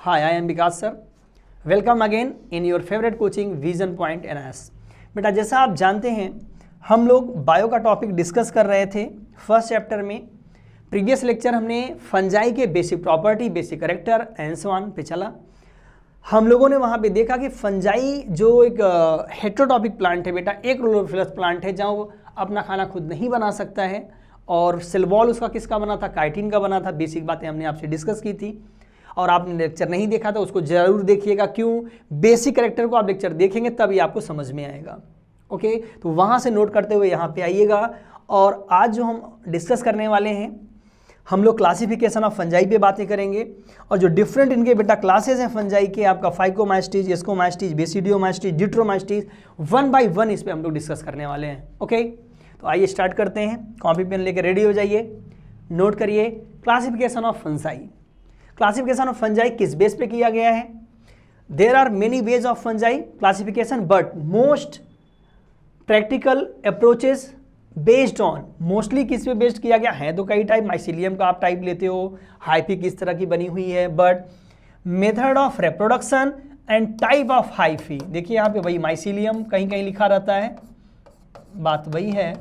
Hi, I am Vikas sir. Welcome again in your favorite coaching Vision Point NIS. बेटा जैसा आप जानते हैं हम लोग बायो का टॉपिक डिस्कस कर रहे थे फर्स्ट चैप्टर में। प्रीवियस लेक्चर हमने फंजाई के basic property, basic character and so on पे चला। हम लोगों ने वहाँ पे देखा कि फंजाई जो एक हेटेरोटॉपिक प्लांट है बेटा, एक क्लोरोफिलस प्लांट है जहाँ वो अपना खाना खुद नहीं बना सकता है, और सेल वॉल उसका किसका बना था? काइटिन का बना था। बेसिक बातें हमने आपसे डिस्कस की थी, और आपने लेक्चर नहीं देखा था उसको जरूर देखिएगा। क्यों? बेसिक कैरेक्टर को आप लेक्चर देखेंगे तभी आपको समझ में आएगा। ओके, तो वहाँ से नोट करते हुए यहाँ पे आइएगा। और आज जो हम डिस्कस करने वाले हैं, हम लोग क्लासिफिकेशन ऑफ फंजाई पे बातें करेंगे, और जो डिफरेंट इनके बेटा क्लासेस हैं फंजाई के, आपका फाइकोमाइस्टीज, एस्कोमाइस्टीज, बेसिडियोमाइस्टीज, डिट्रोमाइस्टीज, वन बाय वन इस पर हम लोग डिस्कस करने वाले हैं। ओके, तो आइए स्टार्ट करते हैं। कॉपी पेन लेके रेडी हो जाइए, नोट करिए। Classification of fungi. Classification of fungi किस बेस पे किया गया है? There are many ways of fungi classification, but most practical approaches based on, mostly किस पे बेस्ड किया गया है? तो कई टाइप, माइसीलियम का आप टाइप लेते हो, हाइफी किस तरह की बनी हुई है, but method of reproduction and type of hyphae. देखिए यहाँ पे वही माइसीलियम कहीं कहीं लिखा रहता है, बात वही है,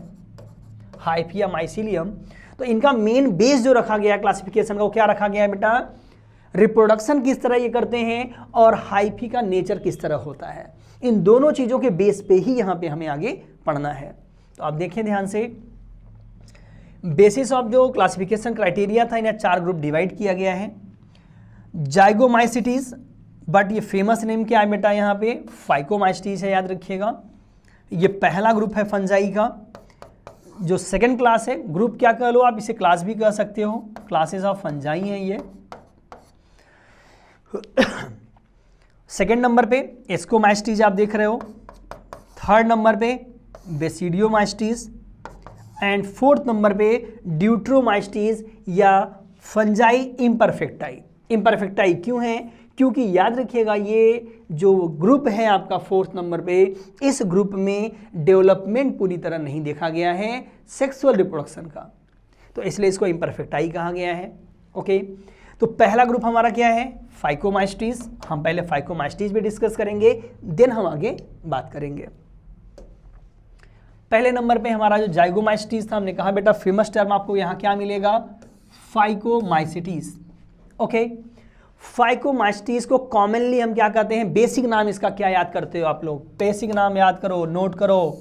हाइफी या माइसीलियम। तो इनका मेन बेस जो रखा गया है क्लासिफिकेशन का, वो क्या रखा गया है बेटा? रिप्रोडक्शन किस तरह ये करते हैं और हाइफी का नेचर किस तरह होता है। इन दोनों चीज़ों के बेस पे ही यहाँ पे हमें आगे पढ़ना है। तो आप देखिए ध्यान से, बेसिस ऑफ जो क्लासिफिकेशन क्राइटेरिया था, इन्हें 4 ग्रुप डिवाइड किया गया है। जाइगोमाइसिटीज, बट ये फेमस नेम क्या है बेटा? यहाँ पे फाइकोमाइस्टीज है, याद रखिएगा। ये पहला ग्रुप है फंजाई का। जो सेकंड क्लास है, ग्रुप क्या कह लो आप, इसे क्लास भी कह सकते हो, क्लासेस ऑफ फंजाई हैं ये। सेकंड नंबर पे एस्कोमाइस्टीज आप देख रहे हो, थर्ड नंबर पे बेसिडियोमाइस्टीज, एंड फोर्थ नंबर पे ड्यूट्रोमाइस्टीज या फंजाई इम्परफेक्टाई। इम्परफेक्टाई क्यों है? क्योंकि याद रखिएगा ये जो ग्रुप है आपका फोर्थ नंबर पे, इस ग्रुप में डेवलपमेंट पूरी तरह नहीं देखा गया है सेक्सुअल रिप्रोडक्शन का, तो इसलिए इसको इम्परफेक्टाई कहा गया है। ओके, तो पहला ग्रुप हमारा क्या है? फाइकोमाइस्टीज। हम पहले फाइकोमाइस्टीज पे डिस्कस करेंगे, देन हम आगे बात करेंगे। पहले नंबर पे हमारा जो जाइगोमाइस्टीज था, हमने कहा बेटा फेमस टर्म आपको यहाँ क्या मिलेगा? फाइकोमाइसिटीज। ओके, फाइकोमाइस्टीज को कॉमनली हम क्या कहते हैं? बेसिक नाम इसका क्या याद करते हो आप लोग? बेसिक नाम याद करो, नोट करो,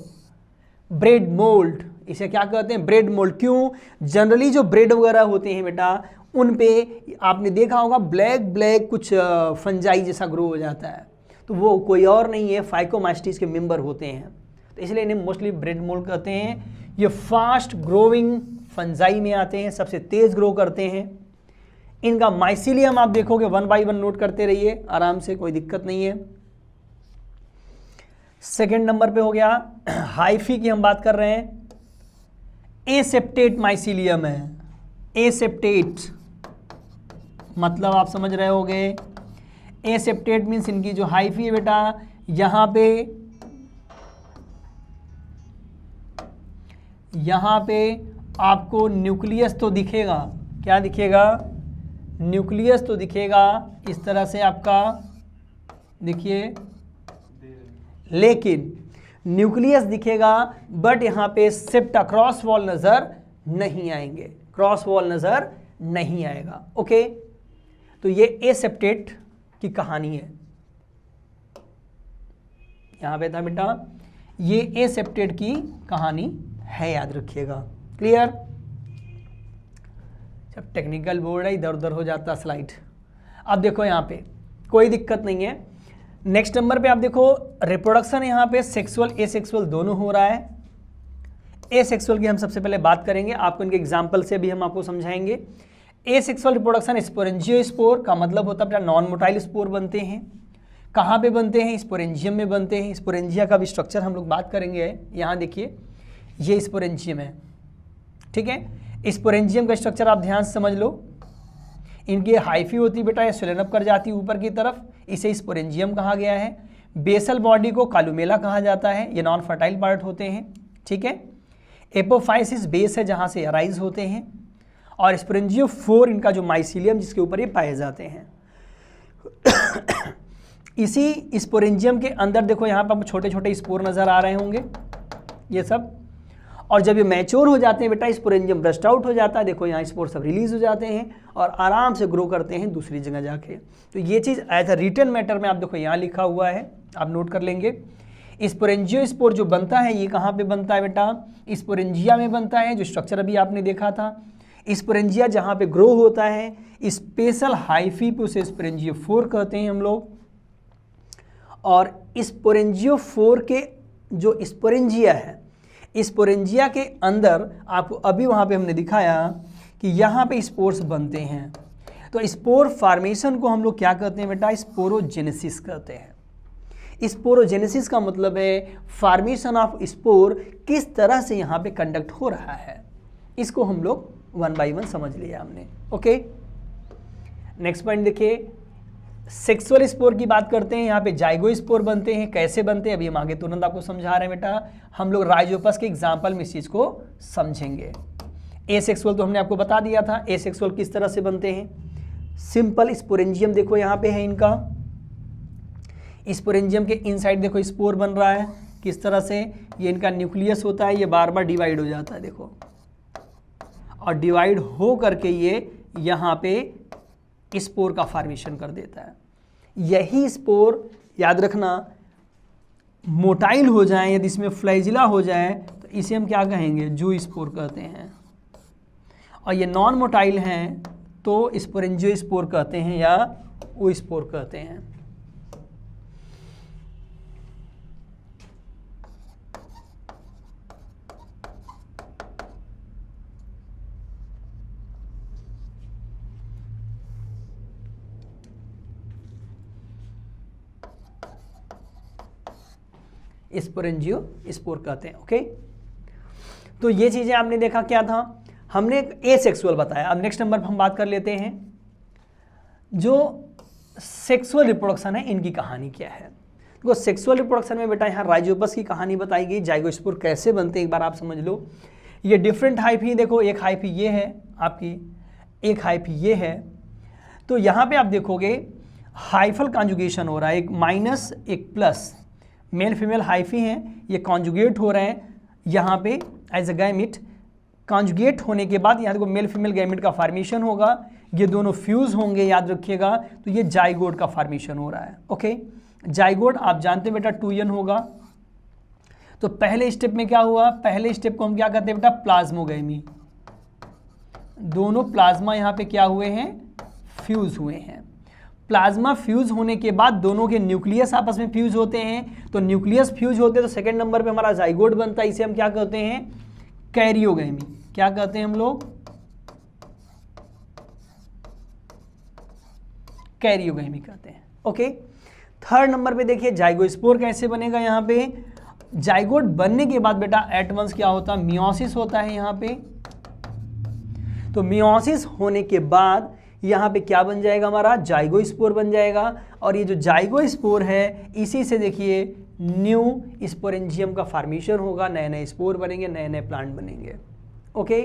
ब्रेड मोल्ड। इसे क्या कहते हैं? Bread mould. क्यों? जनरली जो ब्रेड वगैरह होते हैं बेटा, उन पे आपने देखा होगा ब्लैक ब्लैक कुछ फंजाई जैसा ग्रो हो जाता है, तो वो कोई और नहीं है, फाइकोमाइस्टीज के मेंबर होते हैं, तो इसलिए इन्हें मोस्टली ब्रेड मोल्ड कहते हैं। ये फास्ट ग्रोइंग फंजाई में आते हैं, सबसे तेज ग्रो करते हैं। इनका माइसीलियम आप देखोगे, वन बाय वन नोट करते रहिए आराम से, कोई दिक्कत नहीं है। सेकंड नंबर पे हो गया हाइफी की हम बात कर रहे हैं, एसेप्टेट माइसीलियम है। एसेप्टेट मतलब आप समझ रहे होगे, एसेप्टेट मीन्स इनकी जो हाइफी है बेटा, यहाँ पे आपको न्यूक्लियस तो दिखेगा, क्या दिखेगा? न्यूक्लियस तो दिखेगा इस तरह से आपका, देखिए, लेकिन न्यूक्लियस दिखेगा बट यहाँ पे सेप्टा क्रॉस वॉल नजर नहीं आएंगे, क्रॉस वॉल नजर नहीं आएगा। ओके, तो ये एसेप्टेट की कहानी है। यहाँ पे था बेटा, ये एसेप्टेट की कहानी है, याद रखिएगा। क्लियर? जब टेक्निकल बोर्ड है इधर उधर हो जाता स्लाइड। अब देखो यहाँ पे कोई दिक्कत नहीं है। नेक्स्ट नंबर पे आप देखो, रिप्रोडक्शन यहाँ पे सेक्सुअल एसेक्सुअल दोनों हो रहा है। एसेक्सुअल की हम सबसे पहले बात करेंगे, आपको इनके एग्जाम्पल से भी हम आपको समझाएंगे। एसेक्सुअल रिप्रोडक्शन स्पोरेंजियोस्पोर का मतलब होता है नॉन मोटाइल स्पोर बनते हैं। कहाँ पे बनते हैं? स्पोरेंजियम में बनते हैं। स्पोरेंजिया का भी स्ट्रक्चर हम लोग बात करेंगे। यहाँ देखिए, ये स्पोरेंजियम है, ठीक है। स्पोरेंजियम का स्ट्रक्चर आप ध्यान से समझ लो। इनकी हाइफी होती बेटा, ये स्वेलन अप कर जाती है ऊपर की तरफ, इसे स्पोरेंजियम कहा गया है। बेसल बॉडी को कालुमेला कहा जाता है, ये नॉन फर्टाइल पार्ट होते हैं, ठीक है। एपोफाइसिस बेस है जहाँ से अराइज होते हैं, और स्पोरेंजियोफोर इनका जो माइसीलियम जिसके ऊपर ये पाए जाते हैं। इसी स्पोरेंजियम के अंदर देखो यहाँ पर आपको छोटे छोटे स्पोर नज़र आ रहे होंगे ये सब, और जब ये मैच्योर हो जाते हैं बेटा स्पोरेंजियम ब्रस्ट आउट हो जाता है, देखो यहाँ स्पोर सब रिलीज हो जाते हैं और आराम से ग्रो करते हैं दूसरी जगह जाके। तो ये चीज़ एज अ रिटन मैटर में आप देखो यहाँ लिखा हुआ है, आप नोट कर लेंगे। स्पोरेंजियोस्पोर जो बनता है ये कहाँ पे बनता है बेटा, स्पोरेंजिया में बनता है, जो स्ट्रक्चर अभी आपने देखा था। स्पोरेंजिया जहाँ पे ग्रो होता है स्पेशल हाइफी पे उसे स्पोरेंजियोफोर कहते हैं हम लोग। और स्पोरेंजियोफोर के जो स्पोरेंजिया है, स्पोरेंजिया के अंदर आपको अभी वहाँ पे हमने दिखाया कि यहाँ पे स्पोर्स बनते हैं। तो स्पोर फार्मेशन को हम लोग क्या कहते हैं बेटा, स्पोरोजेनेसिस कहते हैं। स्पोरोजेनेसिस का मतलब है फार्मेशन ऑफ स्पोर किस तरह से यहाँ पे कंडक्ट हो रहा है, इसको हम लोग वन बाय वन समझ लिया हमने। ओके, नेक्स्ट पॉइंट देखिए, सेक्सुअल स्पोर की बात करते हैं। यहाँ पे जाइगो स्पोर बनते हैं, कैसे बनते हैं अभी हम आगे तुरंत आपको समझा रहे हैं बेटा। हम लोग राइजोपस के एग्जाम्पल में इस चीज़ को समझेंगे। एसेक्सुअल तो हमने आपको बता दिया था, एसेक्सुअल किस तरह से बनते हैं। सिंपल स्पोरेंजियम देखो यहाँ पे है इनका, स्पोरेंजियम के इनसाइड देखो स्पोर बन रहा है किस तरह से, ये इनका न्यूक्लियस होता है, ये बार बार डिवाइड हो जाता है देखो, और डिवाइड हो करके ये यहाँ पे स्पोर का फॉर्मेशन कर देता है। यही स्पोर याद रखना मोटाइल हो जाए, यदि इसमें फ्लैजिला हो जाए तो इसे हम क्या कहेंगे, जू स्पोर कहते हैं। और ये नॉन मोटाइल हैं तो स्पोरेंजियो स्पोर कहते हैं या ओ स्पोर कहते हैं। स्पोरेंजियो स्पोर कहते हैं। ओके, तो ये चीज़ें आपने देखा क्या था, हमने एसेक्सुअल बताया। अब नेक्स्ट नंबर पर हम बात कर लेते हैं जो सेक्सुअल रिप्रोडक्शन है, इनकी कहानी क्या है। देखो सेक्सुअल रिप्रोडक्शन में बेटा यहाँ राइजोपस की कहानी बताई गई, जाइगोस्पोर कैसे बनते हैं एक बार आप समझ लो। ये डिफरेंट हाइफी देखो, एक हाइफी ये है आपकी, एक हाइफी ये है। तो यहाँ पे आप देखोगे हाइफल कॉन्जुगेशन हो रहा है, एक माइनस एक प्लस, मेल फीमेल हाइफी हैं, ये कॉन्जुगेट हो रहे हैं यहाँ पे एज अ गैमिट। कॉन्जुगेट होने के बाद यहाँ देखो मेल फीमेल गैमिट का फॉर्मेशन होगा, ये दोनों फ्यूज होंगे याद रखिएगा, तो ये जाइगोट का फॉर्मेशन हो रहा है। ओके, जाइगोट आप जानते हैं बेटा 2n होगा। तो पहले स्टेप में क्या हुआ, पहले स्टेप को हम क्या कहते हैं बेटा, प्लाज्मोगैमी। दोनों प्लाज्मा यहाँ पे क्या हुए हैं, फ्यूज हुए हैं। प्लाज्मा फ्यूज होने के बाद दोनों के न्यूक्लियस आपस में फ्यूज होते हैं, तो न्यूक्लियस फ्यूज होते हैं तो सेकंड नंबर पे हमारा जाइगोट बनता है, इसे हम क्या कहते हैं, कैरियोगैमी। क्या कहते हैं हम लोग, कैरियोगैमी कहते हैं। ओके, थर्ड नंबर पे देखिए जाइगोस्पोर कैसे बनेगा। यहाँ पे जाइगोट बनने के बाद बेटा एट वंस क्या होता है, मियोसिस होता है यहाँ पे। तो मियोसिस होने के बाद यहाँ पे क्या बन जाएगा, हमारा जाइगोस्पोर बन जाएगा। और ये जो जाइगोस्पोर है इसी से देखिए न्यू स्पोरेंजियम का फॉर्मेशन होगा, नए नए स्पोर बनेंगे, नए नए प्लांट बनेंगे। ओके,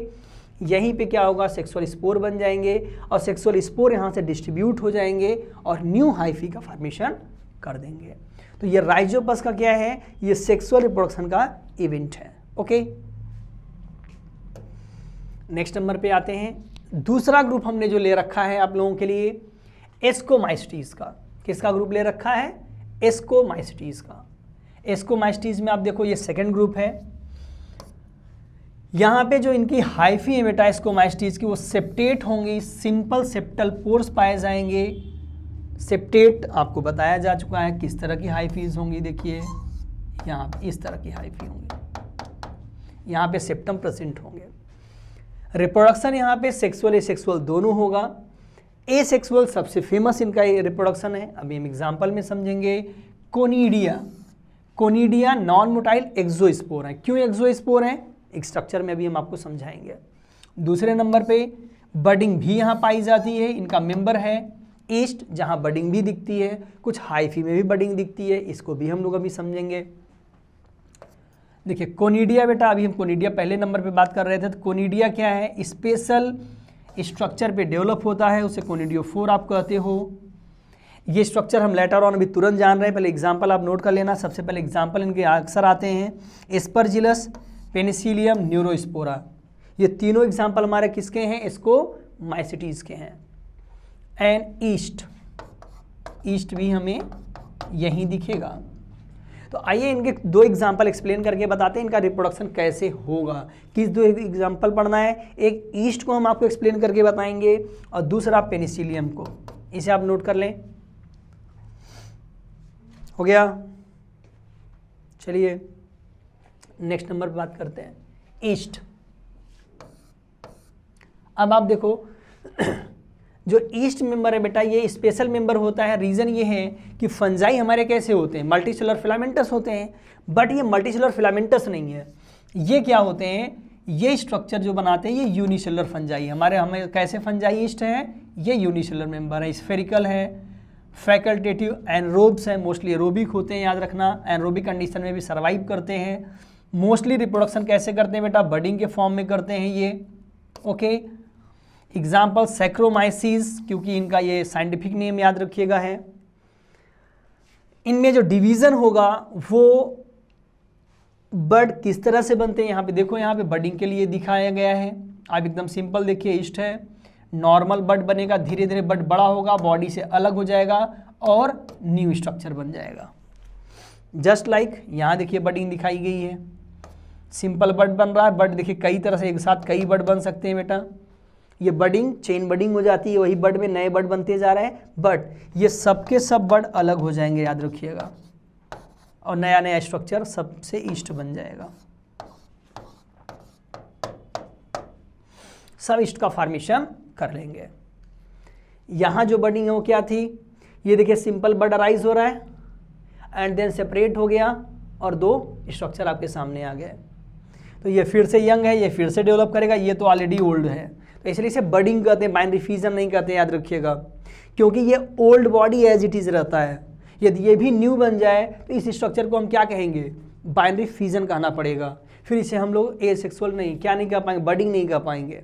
यहीं पे क्या होगा, सेक्सुअल स्पोर बन जाएंगे और सेक्सुअल स्पोर यहाँ से डिस्ट्रीब्यूट हो जाएंगे और न्यू हाइफी का फॉर्मेशन कर देंगे। तो ये राइजोपस का क्या है, ये सेक्सुअल रिप्रोडक्शन का इवेंट है। ओके, नेक्स्ट नंबर पे आते हैं। दूसरा ग्रुप हमने जो ले रखा है आप लोगों के लिए एस्कोमाइस्टीज का। किसका ग्रुप ले रखा है, एस्कोमाइस्टीज का। एस्कोमाइस्टीज में आप देखो ये सेकंड ग्रुप है। यहाँ पे जो इनकी हाइफी है बेटा एस्कोमाइस्टीज की, वो सेप्टेट होंगी, सिंपल सेप्टल पोर्स पाए जाएंगे। सेप्टेट आपको बताया जा चुका है किस तरह की हाइफीज होंगी, देखिए यहाँ इस तरह की हाइफी होंगी, यहाँ पे सेप्टम प्रेजेंट होंगे। रिप्रोडक्शन यहाँ पे सेक्सुअल एसेक्सुअल दोनों होगा। एसेक्सुअल सबसे फेमस इनका रिप्रोडक्शन है, अभी हम एग्जांपल में समझेंगे। Conidia, conidia non motile exospore है। क्यों एक्सोस्पोर है, एक स्ट्रक्चर में अभी हम आपको समझाएंगे। दूसरे नंबर पे बडिंग भी यहाँ पाई जाती है, इनका मेंबर है ईस्ट, जहाँ बडिंग भी दिखती है, कुछ हाइफी में भी बडिंग दिखती है, इसको भी हम लोग अभी समझेंगे। देखिए कोनिडिया बेटा, अभी हम कोनिडिया पहले नंबर पे बात कर रहे थे। तो कोनिडिया क्या है, स्पेशल स्ट्रक्चर पे डेवलप होता है, उसे कोनिडियोफोर आप कहते हो। ये स्ट्रक्चर हम लेटर ऑन अभी तुरंत जान रहे हैं, पहले एग्जाम्पल आप नोट कर लेना। सबसे पहले एग्जाम्पल इनके अक्सर आते हैं, एस्परजिलस, पेनिसिलियम, न्यूरोस्पोरा। ये तीनों एग्जाम्पल हमारे किसके हैं? इसको माइसिटीज के हैं। एंड ईस्ट, ईस्ट भी हमें यहीं दिखेगा। तो आइए इनके दो एग्जाम्पल एक्सप्लेन करके बताते हैं इनका रिप्रोडक्शन कैसे होगा। किस दो एग्जाम्पल पढ़ना है? एक ईस्ट को हम आपको एक्सप्लेन करके बताएंगे और दूसरा पेनिसिलियम को। इसे आप नोट कर लें। हो गया? चलिए नेक्स्ट नंबर पे बात करते हैं, ईस्ट। अब आप देखो जो ईस्ट मेंबर है बेटा, ये स्पेशल मेंबर होता है। रीज़न ये है कि फंजाई हमारे कैसे होते हैं? मल्टीसेलुलर फिलामेंटस होते हैं, बट ये मल्टीसेलुलर फिलामेंटस नहीं है। ये क्या होते हैं? ये स्ट्रक्चर जो बनाते हैं ये यूनिसेलुलर फंजाई। हमें कैसे फंजाई ईस्ट है? ये यूनिसेलुलर मेंबर है, स्फेरिकल है, फैकल्टेटिव एनरोब्स है, मोस्टली एरोबिक होते हैं, याद रखना। एनरोबिक कंडीशन में भी सर्वाइव करते हैं। मोस्टली रिप्रोडक्शन कैसे करते हैं बेटा? बडिंग के फॉर्म में करते हैं ये। ओके, एग्जाम्पल सैक्रोमाइसिस, क्योंकि इनका ये साइंटिफिक नेम याद रखिएगा है। इनमें जो डिवीजन होगा वो बड किस तरह से बनते हैं, यहाँ पे देखो, यहाँ पे बडिंग के लिए दिखाया गया है। आप एकदम सिंपल देखिए, ईस्ट है, नॉर्मल बड बनेगा, धीरे धीरे बड बड़ा होगा, बॉडी से अलग हो जाएगा और न्यू स्ट्रक्चर बन जाएगा। जस्ट लाइक यहाँ देखिए बडिंग दिखाई गई है, सिंपल बड बन रहा है। बड देखिए कई तरह से एक साथ कई बड बन सकते हैं बेटा। ये बडिंग चेन बडिंग हो जाती है, वही बड में नए बड बनते जा रहे हैं, बट ये सबके सब बड अलग हो जाएंगे, याद रखिएगा, और नया नया स्ट्रक्चर सबसे ईस्ट बन जाएगा। सब ईस्ट का फॉर्मेशन कर लेंगे। यहाँ जो बडिंग है वो क्या थी? ये देखिए सिंपल बड अराइज हो रहा है एंड देन सेपरेट हो गया और दो स्ट्रक्चर आपके सामने आ गए। तो ये फिर से यंग है, ये फिर से डेवलप करेगा, ये तो ऑलरेडी ओल्ड है, तो इसलिए इसे बडिंग कहते हैं, बाइनरी फ्यूजन नहीं कहते, याद रखिएगा, क्योंकि ये old body as it is रहता है। यदि ये भी न्यू बन जाए तो इस स्ट्रक्चर को हम क्या कहेंगे? बाइनरी फ्यूजन कहना पड़ेगा। फिर इसे हम लोग एसेक्सुअल नहीं, क्या नहीं कह पाएंगे? बडिंग नहीं कह पाएंगे।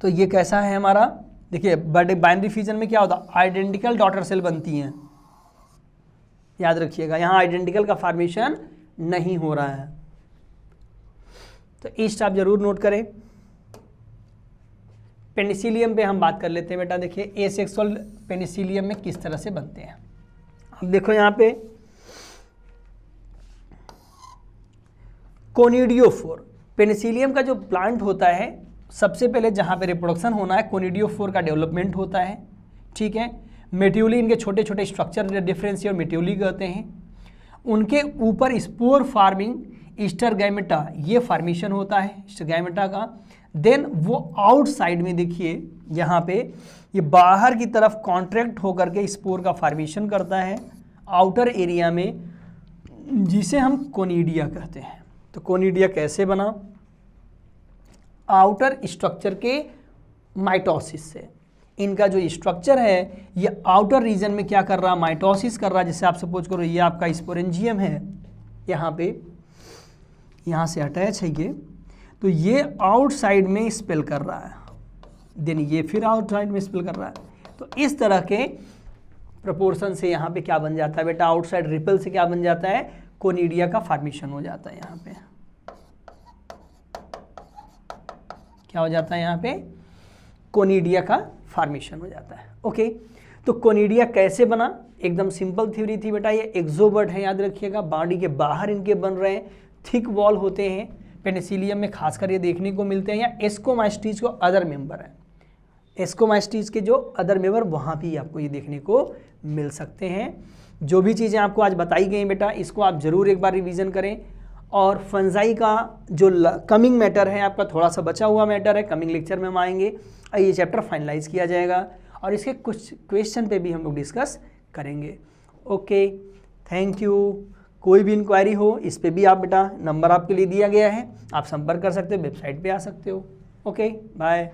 तो ये कैसा है हमारा? देखिए बाइनरी फ्यूजन में क्या होता है? आइडेंटिकल डॉटर सेल बनती हैं, याद रखिएगा। यहाँ आइडेंटिकल का फॉर्मेशन नहीं हो रहा है, तो ईस्ट आप जरूर नोट करें। पेनिसिलियम पे हम बात कर लेते हैं बेटा। देखिए एसेक्सुअल पेनिसिलियम में किस तरह से बनते हैं। अब देखो यहाँ पे कोनिडियोफोर, पेनिसिलियम का जो प्लांट होता है, सबसे पहले जहाँ पे रिप्रोडक्शन होना है कोनिडियोफोर का डेवलपमेंट होता है, ठीक है। मेट्यूली, इनके छोटे छोटे स्ट्रक्चर डिफरेंशियल मेट्यूली कहते हैं। उनके ऊपर स्पोर फार्मिंग स्टरगैमेटा, ये फार्मेशन होता है स्टरगैमेटा का। देन वो आउटसाइड में देखिए यहाँ पे ये बाहर की तरफ कॉन्ट्रैक्ट होकर के स्पोर का फार्मेशन करता है आउटर एरिया में, जिसे हम कोनिडिया कहते हैं। तो कोनिडिया कैसे बना? आउटर स्ट्रक्चर के माइटोसिस से। इनका जो स्ट्रक्चर है ये आउटर रीजन में क्या कर रहा? माइटोसिस कर रहा है। जैसे आप सपोज करो ये आपका स्पोरेंजियम है, यहाँ पे, यहाँ से अटैच है ये, तो ये आउटसाइड में स्पेल कर रहा है, देन ये फिर आउटसाइड में स्पेल कर रहा है। तो इस तरह के प्रोपोर्शन से यहाँ पे क्या बन जाता है बेटा? आउटसाइड रिपल से क्या बन जाता है? कोनिडिया का फॉर्मेशन हो जाता है। यहाँ पे क्या हो जाता है? यहाँ पे कोनिडिया का फॉर्मेशन हो जाता है। ओके, तो कोनिडिया कैसे बना? एकदम सिंपल थ्योरी थी बेटा। ये एक्सोबर्ट है, याद रखिएगा, बॉडी के बाहर इनके बन रहे हैं, थिक वॉल होते हैं। पेनिसिलियम में खासकर ये देखने को मिलते हैं, या एस्कोमाइस्टीज को अदर मेंबर है, एस्कोमाइस्टीज के जो अदर मेंबर वहाँ भी आपको ये देखने को मिल सकते हैं। जो भी चीज़ें आपको आज बताई गई बेटा, इसको आप ज़रूर एक बार रिवीजन करें। और फंजाई का जो कमिंग मैटर है आपका, थोड़ा सा बचा हुआ मैटर है, कमिंग लेक्चर में हम आएंगे और ये चैप्टर फाइनलाइज किया जाएगा और इसके कुछ क्वेश्चन पे भी हम लोग डिस्कस करेंगे। Okay, thank you. कोई भी इंक्वायरी हो इस पे भी आप बेटा, नंबर आपके लिए दिया गया है, आप संपर्क कर सकते हो, वेबसाइट पे आ सकते हो। Okay, bye.